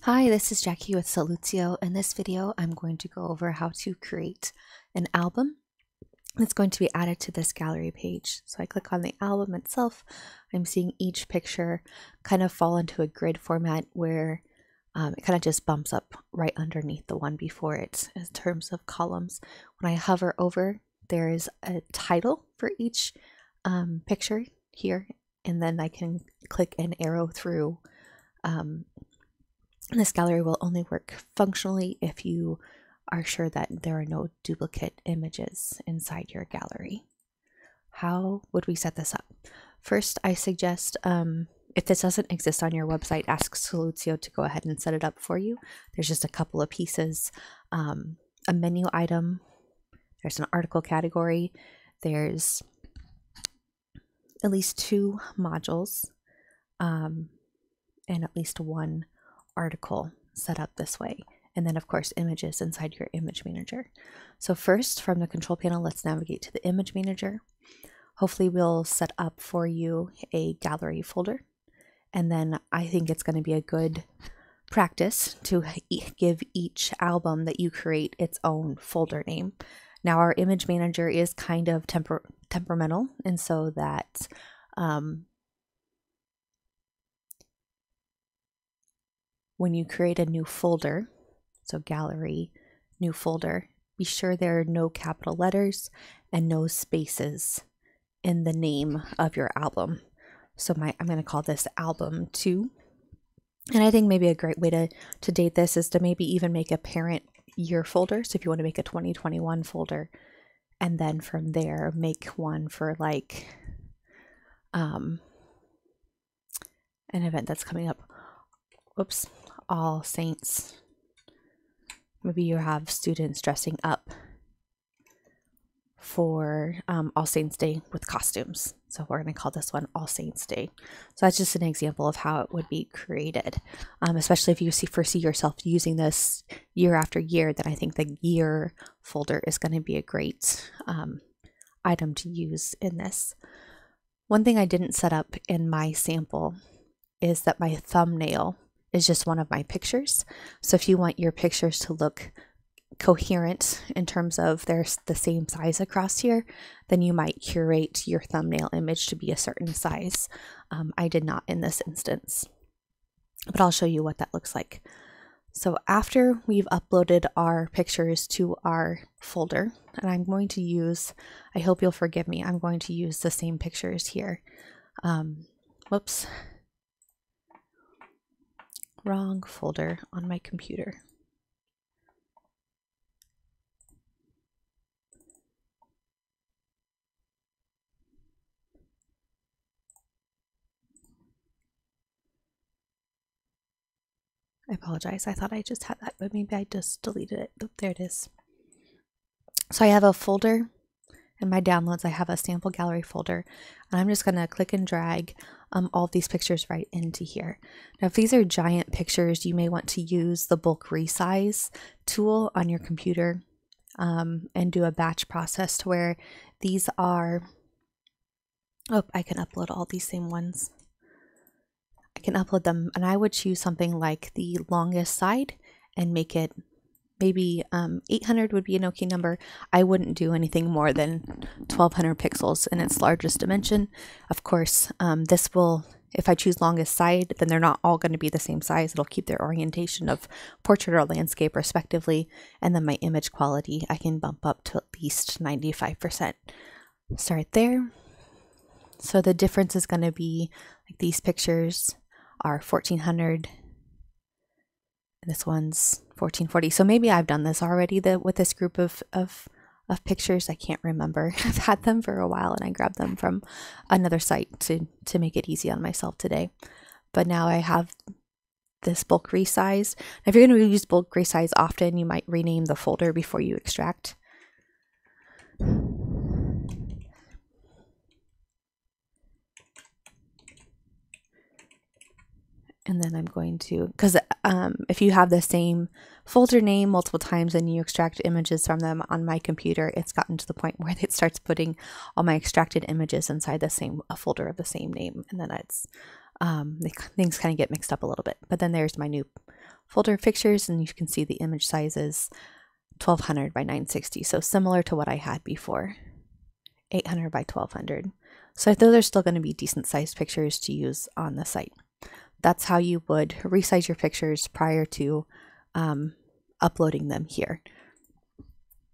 Hi, this is Jackie with Soluzio. In this video, I'm going to go over how to create an album that's going to be added to this gallery page. So I click on the album itself. I'm seeing each picture kind of fall into a grid format where it kind of just bumps up right underneath the one before it in terms of columns. When I hover over, there is a title for each picture here, and then I can click an arrow through. This gallery will only work functionally if you are sure that there are no duplicate images inside your gallery. How would we set this up? First, I suggest if this doesn't exist on your website, ask Soluzio to go ahead and set it up for you. There's just a couple of pieces, a menu item, there's an article category, there's at least 2 modules, and at least 1 article set up this way, and then of course images inside your image manager. So first, from the control panel, let's navigate to the image manager. Hopefully we'll set up for you a gallery folder, and then I think it's going to be a good practice to give each album that you create its own folder name. Now our image manager is kind of temperamental, and so that when you create a new folder, so gallery, new folder, be sure there are no capital letters and no spaces in the name of your album. So I'm going to call this album 2. And I think maybe a great way to date this is to maybe even make a parent year folder. So if you want to make a 2021 folder, and then from there make one for like an event that's coming up. Whoops. All Saints. Maybe you have students dressing up for All Saints Day with costumes. So we're going to call this one All Saints Day. So that's just an example of how it would be created. Especially if you foresee yourself using this year after year, then I think the year folder is going to be a great item to use in this. One thing I didn't set up in my sample is that my thumbnail is just one of my pictures. So if you want your pictures to look coherent in terms of they're the same size across here, then you might curate your thumbnail image to be a certain size. I did not in this instance, but I'll show you what that looks like. So after we've uploaded our pictures to our folder, and I'm going to use, I hope you'll forgive me, I'm going to use the same pictures here. Whoops. Wrong folder on my computer. I apologize. I thought I just had that, but maybe I just deleted it. Oh, there it is. So I have a folder in my downloads. I have a sample gallery folder, and I'm just going to click and drag all of these pictures right into here. Now, if these are giant pictures, you may want to use the bulk resize tool on your computer and do a batch process to where these are, oh, I can upload all these same ones. I can upload them, and I would choose something like the longest side and make it maybe 800 would be an okay number. I wouldn't do anything more than 1200 pixels in its largest dimension. Of course, this will, if I choose longest side, then they're not all going to be the same size. It'll keep their orientation of portrait or landscape respectively. And then my image quality, I can bump up to at least 95%. Start there. So the difference is going to be like these pictures are 1400. This one's 1440. So maybe I've done this already with this group of pictures. I can't remember. I've had them for a while, and I grabbed them from another site to make it easy on myself today. But now I have this bulk resize. Now, if you're going to use bulk resize often, you might rename the folder before you extract. And then I'm going to, because if you have the same folder name multiple times and you extract images from them on my computer, it's gotten to the point where it starts putting all my extracted images inside the same folder of the same name, and then it's things kind of get mixed up a little bit. But then there's my new folder pictures, and you can see the image size is 1200 by 960. So similar to what I had before, 800 by 1200. So those are still going to be decent sized pictures to use on the site. That's how you would resize your pictures prior to uploading them here.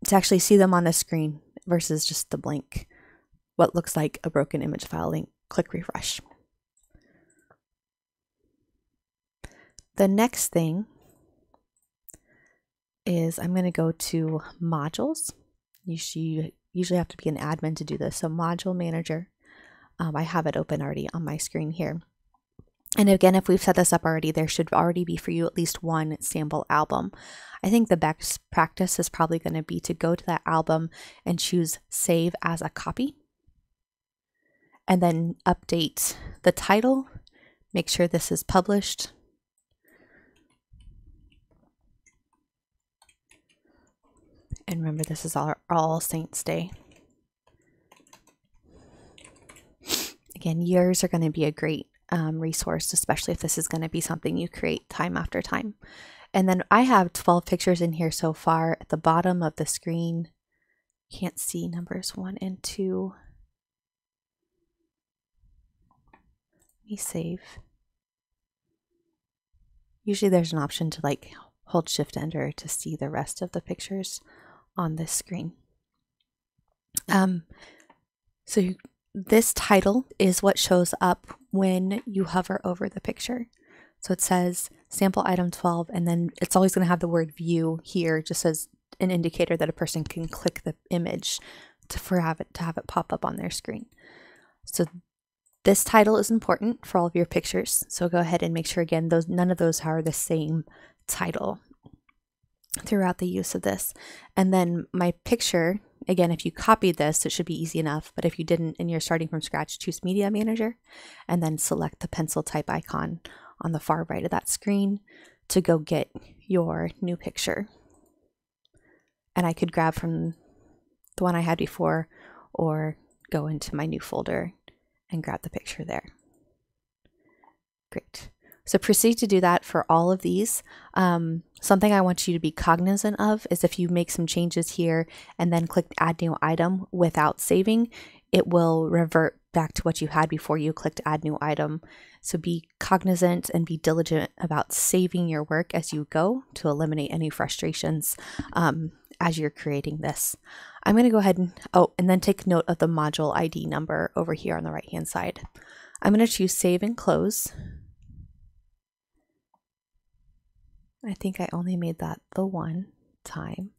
To actually see them on the screen versus just the blank, what looks like a broken image file link, click refresh. The next thing is I'm going to go to modules. You usually have to be an admin to do this. So module manager, I have it open already on my screen here. And again, if we've set this up already, there should already be for you at least one sample album. I think the best practice is probably going to be to go to that album and choose save as a copy. And then update the title. Make sure this is published. And remember, this is All Saints Day. Again, yours are going to be a great resource, especially if this is going to be something you create time after time. And then I have 12 pictures in here so far. At the bottom of the screen, can't see numbers 1 and 2. Let me save. Usually there's an option to like hold Shift Enter to see the rest of the pictures on this screen. So this title is what shows up when you hover over the picture. So it says sample item 12, and then it's always going to have the word view here, just as an indicator that a person can click the image to have it pop up on their screen. So this title is important for all of your pictures. So go ahead and make sure, again, none of those are the same title throughout the use of this. And then my picture, again, if you copied this, it should be easy enough, but if you didn't and you're starting from scratch, choose Media Manager and then select the pencil type icon on the far right of that screen to go get your new picture. And I could grab from the one I had before or go into my new folder and grab the picture there. Great. So proceed to do that for all of these. Something I want you to be cognizant of is if you make some changes here and then click Add New Item without saving, it will revert back to what you had before you clicked Add New Item. So be cognizant and be diligent about saving your work as you go to eliminate any frustrations as you're creating this. I'm going to go ahead and then take note of the module ID number over here on the right hand side. I'm going to choose Save and Close. I think I only made that the one time.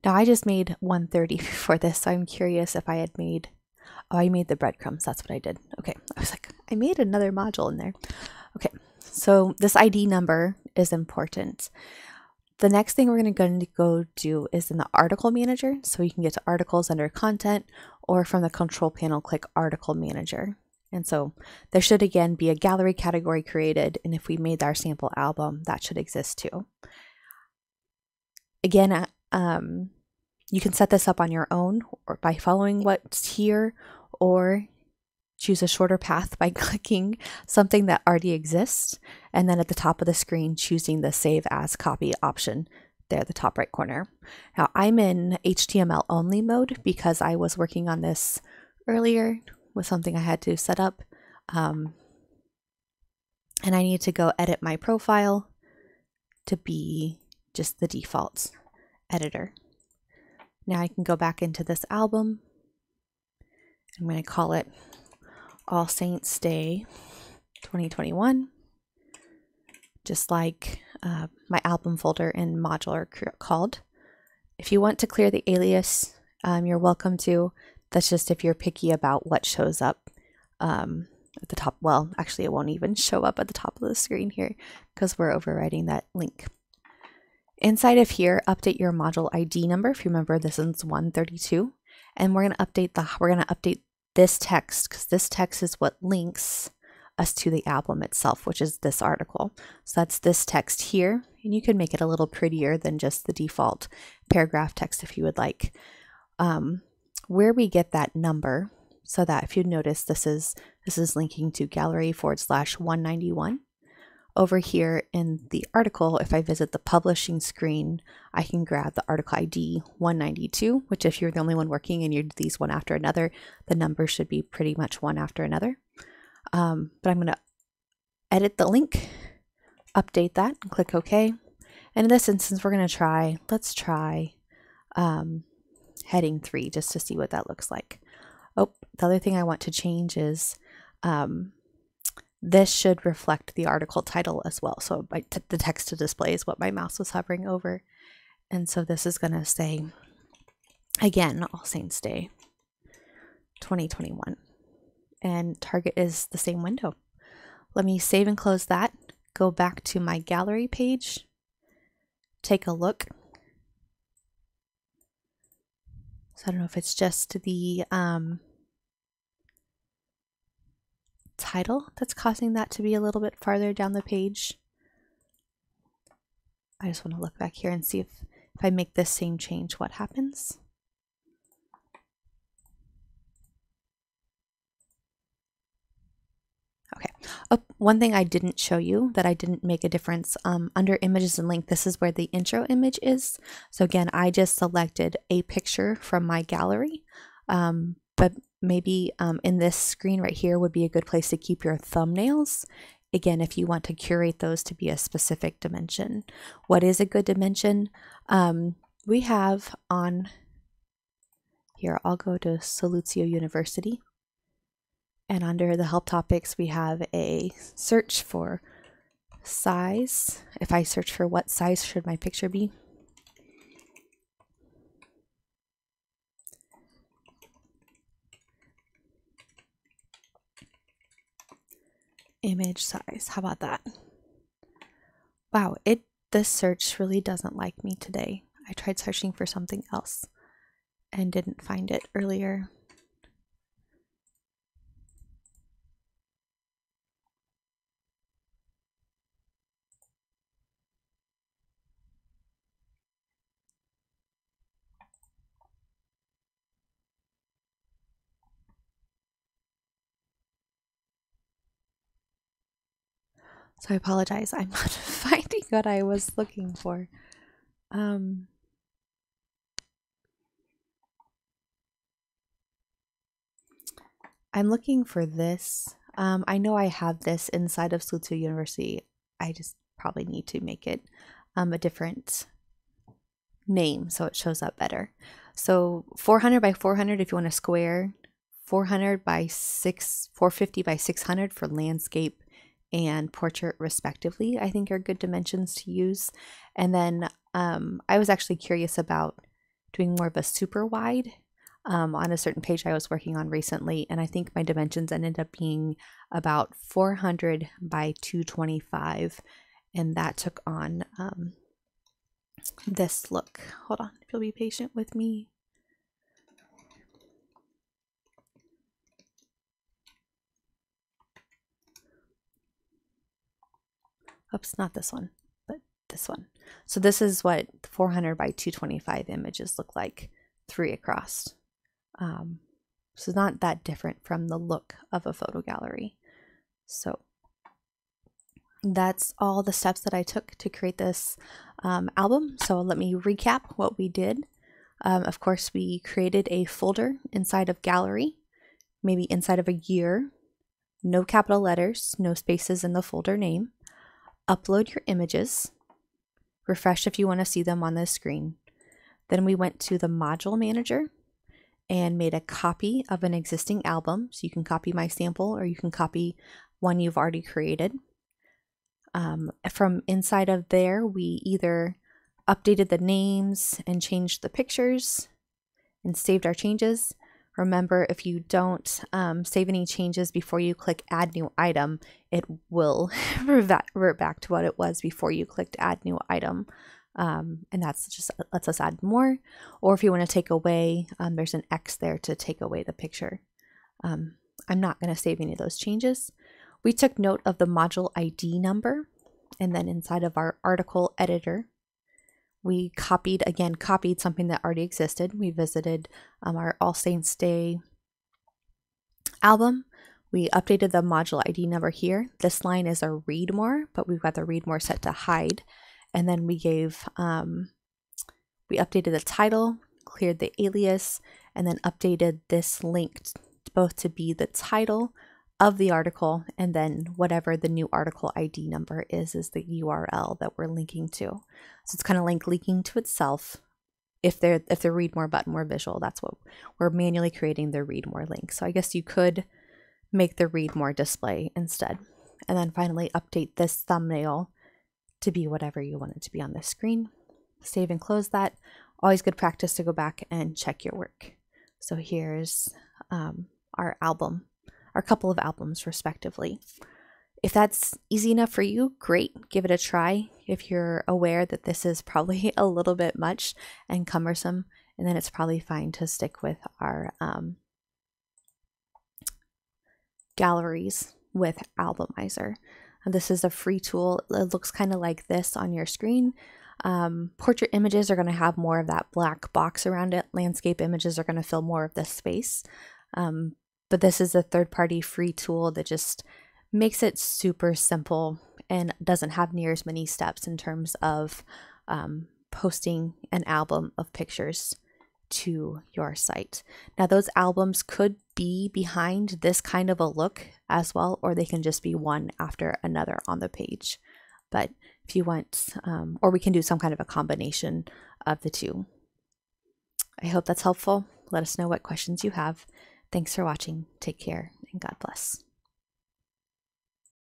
Now I just made 130 before this, so I'm curious if I had made, oh, I made the breadcrumbs. That's what I did. Okay, I was like, I made another module in there. Okay, so this ID number is important. The next thing we're going to go do is in the article manager. So you can get to articles under content, or from the control panel, click article manager. And so there should again be a gallery category created, and if we made our sample album, that should exist too. Again, you can set this up on your own or by following what's here, or choose a shorter path by clicking something that already exists, and then at the top of the screen choosing the Save As Copy option there at the top right corner. Now I'm in HTML only mode because I was working on this earlier with something I had to set up, and I need to go edit my profile to be just the default editor. Now I can go back into this album. I'm going to call it All Saints Day 2021, just like my album folder and module are called. If you want to clear the alias, you're welcome to. That's just if you're picky about what shows up at the top. Well, actually, it won't even show up at the top of the screen here because we're overriding that link. Inside of here, update your module ID number. If you remember, this is 132, and we're going to update this text because this text is what links us to the album itself, which is this article. So that's this text here, and you can make it a little prettier than just the default paragraph text if you would like. Where we get that number, so that if you notice, this is This is linking to gallery/191. Over here in the article, if I visit the publishing screen, I can grab the article ID 192, which if you're the only one working and you do these one after another, the numbers should be pretty much one after another. But I'm going to edit the link, update that, and click OK. And in this instance, we're going to let's try heading 3 just to see what that looks like. Oh, the other thing I want to change is this should reflect the article title as well. So the text to display is what my mouse was hovering over. And so this is going to say, again, All Saints Day 2021. And target is the same window. Let me save and close that. Go back to my gallery page. Take a look. So I don't know if it's just the title that's causing that to be a little bit farther down the page. I just want to look back here and see if I make this same change, what happens. Okay. Oh, one thing I didn't show you that I didn't make a difference under images and link, this is where the intro image is. So again, I just selected a picture from my gallery, but maybe in this screen right here would be a good place to keep your thumbnails. Again, if you want to curate those to be a specific dimension. What is a good dimension? We have on here, I'll go to Saluzio University. And under the help topics, we have a search for size. If I search for what size should my picture be, image size, how about that? Wow, this search really doesn't like me today. I tried searching for something else and didn't find it earlier. So I apologize, I'm not finding what I was looking for. I'm looking for this. I know I have this inside of Saluzio University. I just probably need to make it a different name so it shows up better. So 400 by 400 if you want a square, 400 by 450 by 600 for landscape and portrait respectively, I think are good dimensions to use. And then I was actually curious about doing more of a super wide on a certain page I was working on recently, and I think my dimensions ended up being about 400 by 225, and that took on this look. Hold on, if you'll be patient with me. Oops, not this one, but this one. So this is what 400 by 225 images look like, 3 across. So not that different from the look of a photo gallery. So that's all the steps that I took to create this album. So let me recap what we did. Of course, we created a folder inside of gallery, maybe inside of a year, no capital letters, no spaces in the folder name. Upload your images, refresh if you want to see them on the screen. Then we went to the module manager and made a copy of an existing album. So you can copy my sample or you can copy one you've already created. From inside of there, we either updated the names and changed the pictures and saved our changes. Remember, if you don't save any changes before you click add new item, it will revert back to what it was before you clicked add new item. And that's just lets us add more. Or if you want to take away, there's an X there to take away the picture. I'm not going to save any of those changes. We took note of the module ID number, and then inside of our article editor, we copied something that already existed. We visited our All Saints Day album. We updated the module ID number here. This line is a read more, but we've got the read more set to hide. And then we updated the title, cleared the alias, and then updated this link both to be the title of the article, and then whatever the new article ID number is the URL that we're linking to. So it's kind of like linking to itself. If the read more button were visual, that's what we're manually creating, the read more link. So I guess you could make the read more display instead. And then finally update this thumbnail to be whatever you want it to be on the screen. Save and close that. Always good practice to go back and check your work. So here's our couple of albums respectively. If that's easy enough for you, great, give it a try. If you're aware that this is probably a little bit much and cumbersome, and then it's probably fine to stick with our galleries with Albumizer. And this is a free tool. It looks kind of like this on your screen. Portrait images are going to have more of that black box around it. Landscape images are going to fill more of the space. But this is a third-party free tool that just makes it super simple and doesn't have near as many steps in terms of posting an album of pictures to your site. Now those albums could be behind this kind of a look as well, or they can just be one after another on the page. But if you want, or we can do some kind of a combination of the two. I hope that's helpful. Let us know what questions you have. Thanks for watching. Take care and God bless.